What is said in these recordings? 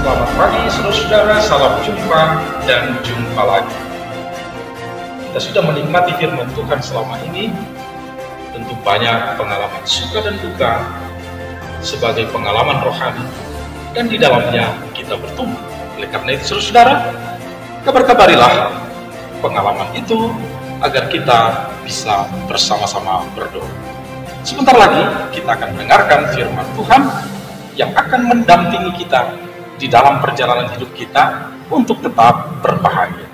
Selamat pagi saudara-saudara, salam jumpa dan jumpa lagi. Kita sudah menikmati firman Tuhan selama ini. Tentu banyak pengalaman suka dan duka sebagai pengalaman rohani, dan di dalamnya kita bertumbuh. Oleh karena itu saudara-saudara, kabar-kabarilah pengalaman itu agar kita bisa bersama-sama berdoa. Sebentar lagi kita akan mendengarkan firman Tuhan yang akan mendampingi kita di dalam perjalanan hidup kita untuk tetap berbahagia.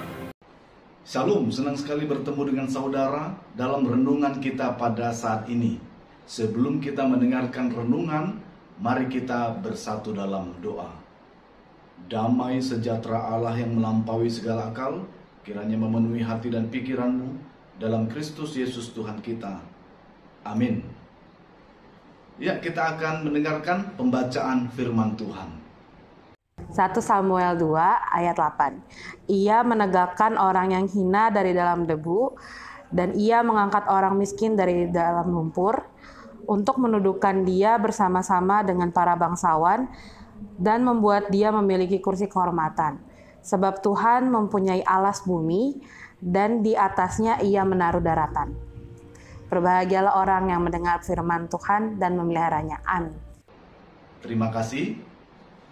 Shalom, senang sekali bertemu dengan saudara dalam renungan kita pada saat ini. Sebelum kita mendengarkan renungan, mari kita bersatu dalam doa. Damai sejahtera Allah yang melampaui segala akal, kiranya memenuhi hati dan pikiranmu dalam Kristus Yesus Tuhan kita. Amin. Ya, kita akan mendengarkan pembacaan firman Tuhan. 1 Samuel 2 ayat 8. Ia menegakkan orang yang hina dari dalam debu, dan ia mengangkat orang miskin dari dalam lumpur, untuk menundukkan dia bersama-sama dengan para bangsawan, dan membuat dia memiliki kursi kehormatan. Sebab Tuhan mempunyai alas bumi, dan di atasnya ia menaruh daratan. Berbahagialah orang yang mendengar firman Tuhan dan memeliharanya. Amin. Terima kasih.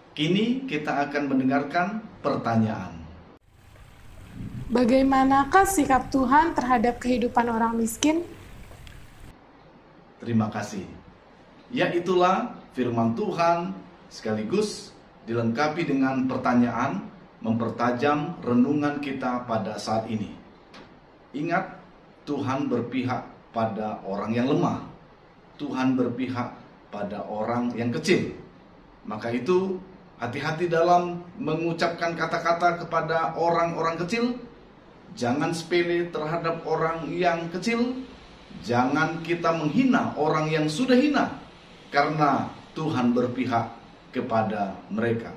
Kini kita akan mendengarkan pertanyaan. Bagaimanakah sikap Tuhan terhadap kehidupan orang miskin? Terima kasih. Ya, itulah firman Tuhan sekaligus dilengkapi dengan pertanyaan mempertajam renungan kita pada saat ini. Ingat, Tuhan berpihak pada orang yang lemah. Tuhan berpihak pada orang yang kecil. Maka itu hati-hati dalam mengucapkan kata-kata kepada orang-orang kecil. Jangan sepele terhadap orang yang kecil. Jangan kita menghina orang yang sudah hina, karena Tuhan berpihak kepada mereka.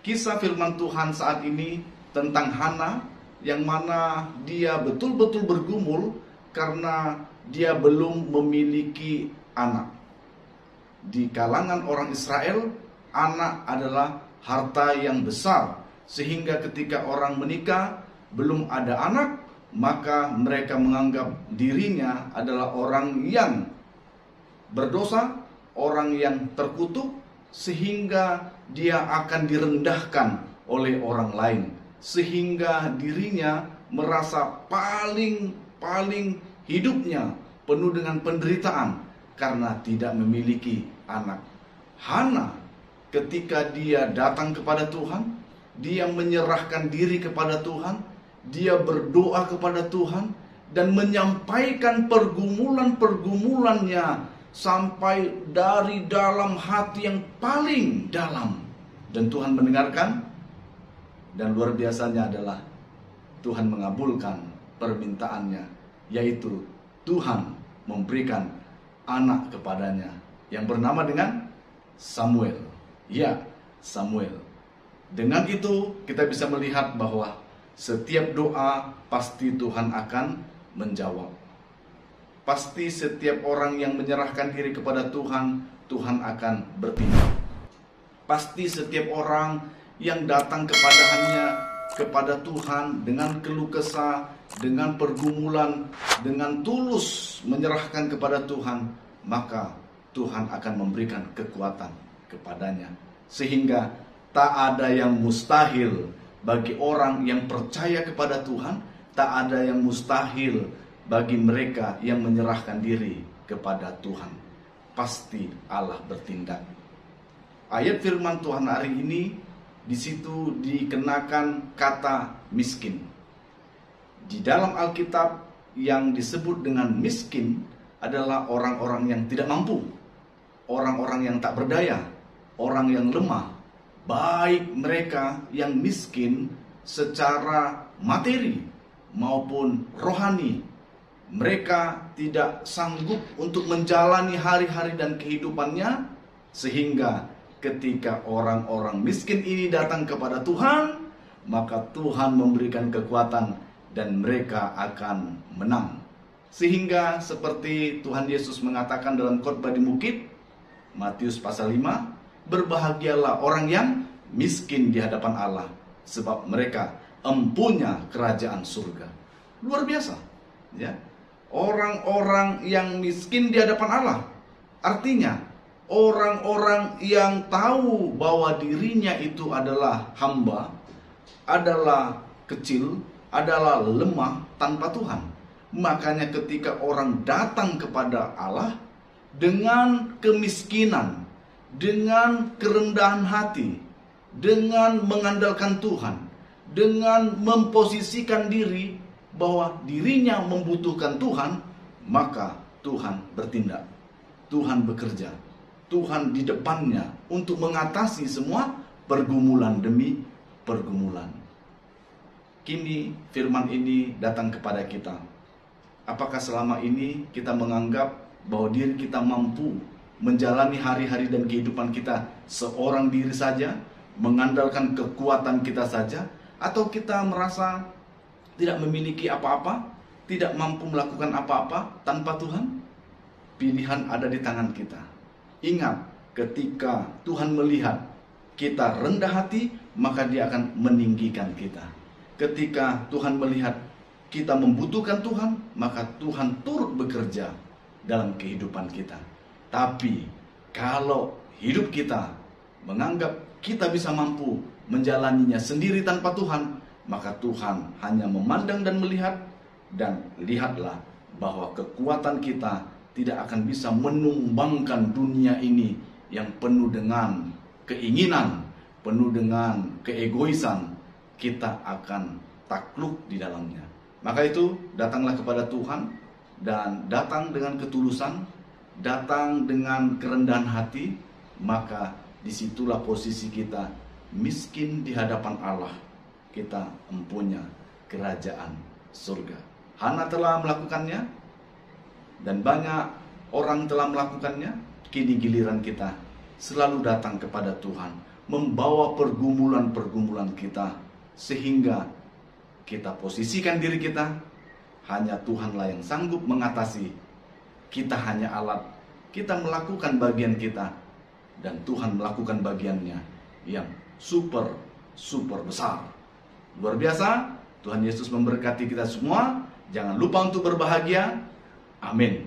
Kisah firman Tuhan saat ini tentang Hana, yang mana dia betul-betul bergumul karena dia belum memiliki anak. Di kalangan orang Israel, anak adalah harta yang besar, sehingga ketika orang menikah belum ada anak, maka mereka menganggap dirinya adalah orang yang berdosa, orang yang terkutuk, sehingga dia akan direndahkan oleh orang lain, sehingga dirinya merasa paling hidupnya penuh dengan penderitaan karena tidak memiliki anak. Hana, ketika dia datang kepada Tuhan, dia menyerahkan diri kepada Tuhan, dia berdoa kepada Tuhan, dan menyampaikan pergumulan-pergumulannya sampai dari dalam hati yang paling dalam. Dan Tuhan mendengarkan, dan luar biasanya adalah Tuhan mengabulkan permintaannya, yaitu Tuhan memberikan anak kepadanya yang bernama dengan Samuel. Ya, Samuel. Dengan itu kita bisa melihat bahwa setiap doa pasti Tuhan akan menjawab. Pasti setiap orang yang menyerahkan diri kepada Tuhan, Tuhan akan bertindak. Pasti setiap orang yang datang kepada Tuhan dengan keluh kesah, dengan pergumulan, dengan tulus menyerahkan kepada Tuhan, maka Tuhan akan memberikan kekuatan kepadanya. Sehingga tak ada yang mustahil bagi orang yang percaya kepada Tuhan, tak ada yang mustahil bagi mereka yang menyerahkan diri kepada Tuhan. Pasti Allah bertindak. Ayat firman Tuhan hari ini, di situ dikenakan kata miskin. Di dalam Alkitab yang disebut dengan miskin adalah orang-orang yang tidak mampu, orang-orang yang tak berdaya, orang yang lemah, baik mereka yang miskin secara materi maupun rohani. Mereka tidak sanggup untuk menjalani hari-hari dan kehidupannya, sehingga ketika orang-orang miskin ini datang kepada Tuhan, maka Tuhan memberikan kekuatan dan mereka akan menang. Sehingga seperti Tuhan Yesus mengatakan dalam khotbah di bukit, Matius pasal 5, berbahagialah orang yang miskin di hadapan Allah, sebab mereka empunya kerajaan surga. Luar biasa, ya. Orang-orang yang miskin di hadapan Allah, artinya orang-orang yang tahu bahwa dirinya itu adalah hamba, adalah kecil, adalah lemah tanpa Tuhan. Makanya ketika orang datang kepada Allah dengan kemiskinan, dengan kerendahan hati, dengan mengandalkan Tuhan, dengan memposisikan diri bahwa dirinya membutuhkan Tuhan, maka Tuhan bertindak, Tuhan bekerja, Tuhan di depannya untuk mengatasi semua pergumulan demi pergumulan. Kini firman ini datang kepada kita. Apakah selama ini kita menganggap bahwa diri kita mampu menjalani hari-hari dan kehidupan kita seorang diri saja, mengandalkan kekuatan kita saja, atau kita merasa tidak memiliki apa-apa, tidak mampu melakukan apa-apa tanpa Tuhan? Pilihan ada di tangan kita. Ingat, ketika Tuhan melihat kita rendah hati, maka Dia akan meninggikan kita. Ketika Tuhan melihat kita membutuhkan Tuhan, maka Tuhan turut bekerja dalam kehidupan kita. Tapi kalau hidup kita menganggap kita bisa mampu menjalaninya sendiri tanpa Tuhan, maka Tuhan hanya memandang dan melihat, dan lihatlah bahwa kekuatan kita tidak akan bisa menumbangkan dunia ini yang penuh dengan keinginan, penuh dengan keegoisan. Kita akan takluk di dalamnya. Maka itu, datanglah kepada Tuhan, dan datang dengan ketulusan, datang dengan kerendahan hati, maka disitulah posisi kita miskin di hadapan Allah. Kita empunya kerajaan surga. Hana telah melakukannya, dan banyak orang telah melakukannya. Kini giliran kita selalu datang kepada Tuhan, membawa pergumulan-pergumulan kita, sehingga kita posisikan diri kita, hanya Tuhanlah yang sanggup mengatasi. Kita hanya alat, kita melakukan bagian kita, dan Tuhan melakukan bagiannya yang super besar. Luar biasa. Tuhan Yesus memberkati kita semua. Jangan lupa untuk berbahagia. Amin.